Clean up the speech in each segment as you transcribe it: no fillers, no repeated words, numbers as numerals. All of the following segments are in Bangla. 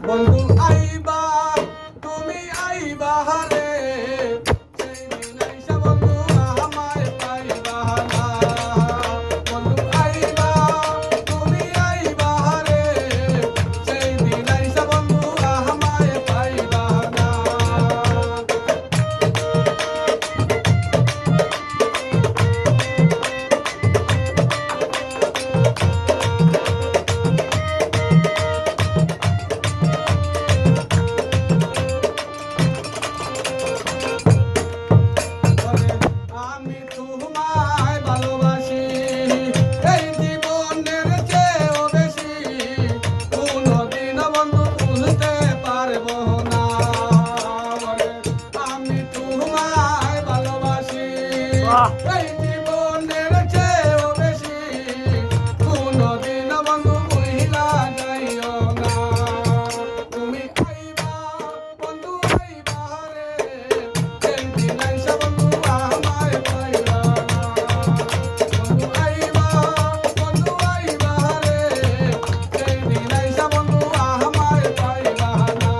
বন্ধু আইবা তুমি আইবা রে সেই দিন আইসা বন্ধু আমায় পাইবা না বন্ধু আইবা তুমি আইবা রে সেই দিন আইসা বন্ধু আমায় পাইবা না আমি তোমায় ভালোবাসি এই জীবনের চেয়েও বেশি কোনদিন বন্ধু ভুলতে পারবো না আমি তোমায় ভালোবাসি এই জীবনের চেয়েও বেশি কোনদিন বন্ধু ভুলা যাইও না তুমি আইবা বন্ধু আইবা রে সেই দিন আইসা বন্ধু আমায় পাইবা না বন্ধু আইবা রে সেই দিন আইসা বন্ধু আমায় পাইবা না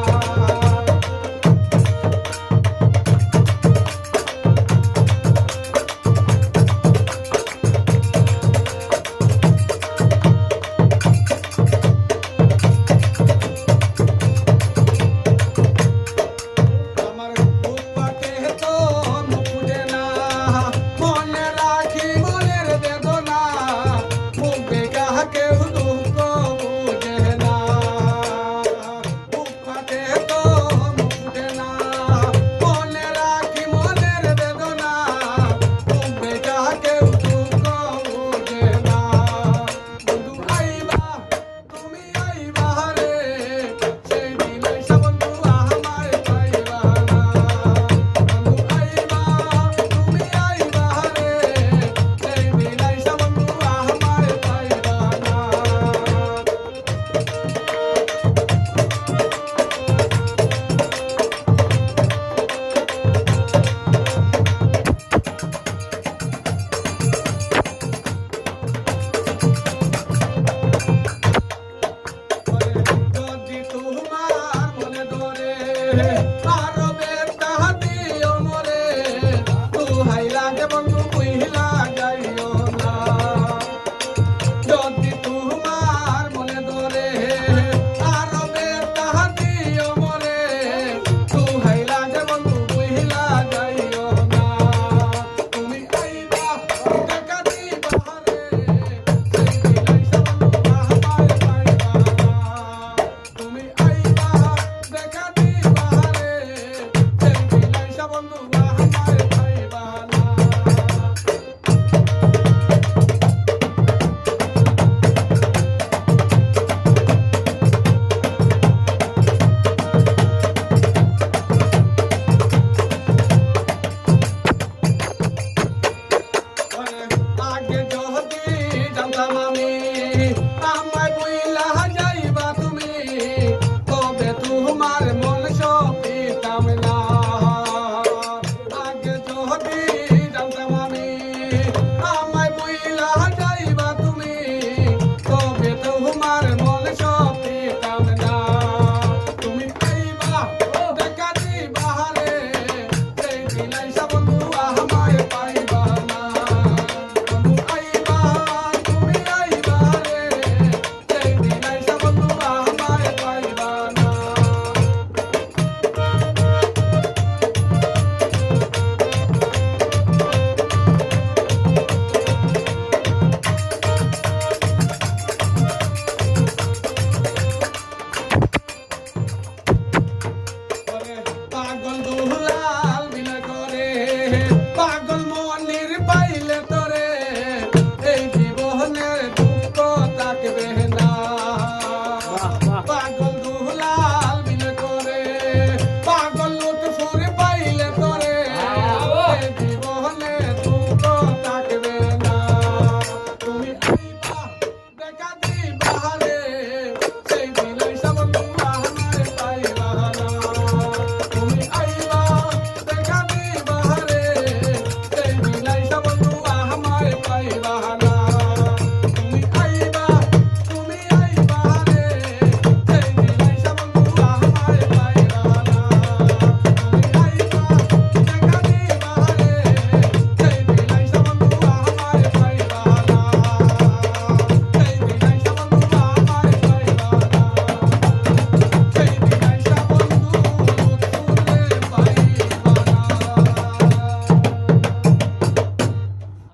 আমার বুকটাতে তো মুখে না মনে রাখি মনের বেদনা মুখে কাহাকে দুঃখ বুঝে না বুকটাতে তো মুখে না মনে রাখি মনের বেদনা মুখে কাহাকে দুঃখ বুঝে না বন্ধু আইবা তুমি আইবা রে সেই দিন আইসা বন্ধু আমায় পাইবা না বন্ধু আইবা তুমি আইবা রে সেই দিন আইসা বন্ধু আমায় পাইবা না যদি তোমার মনে ধরে আর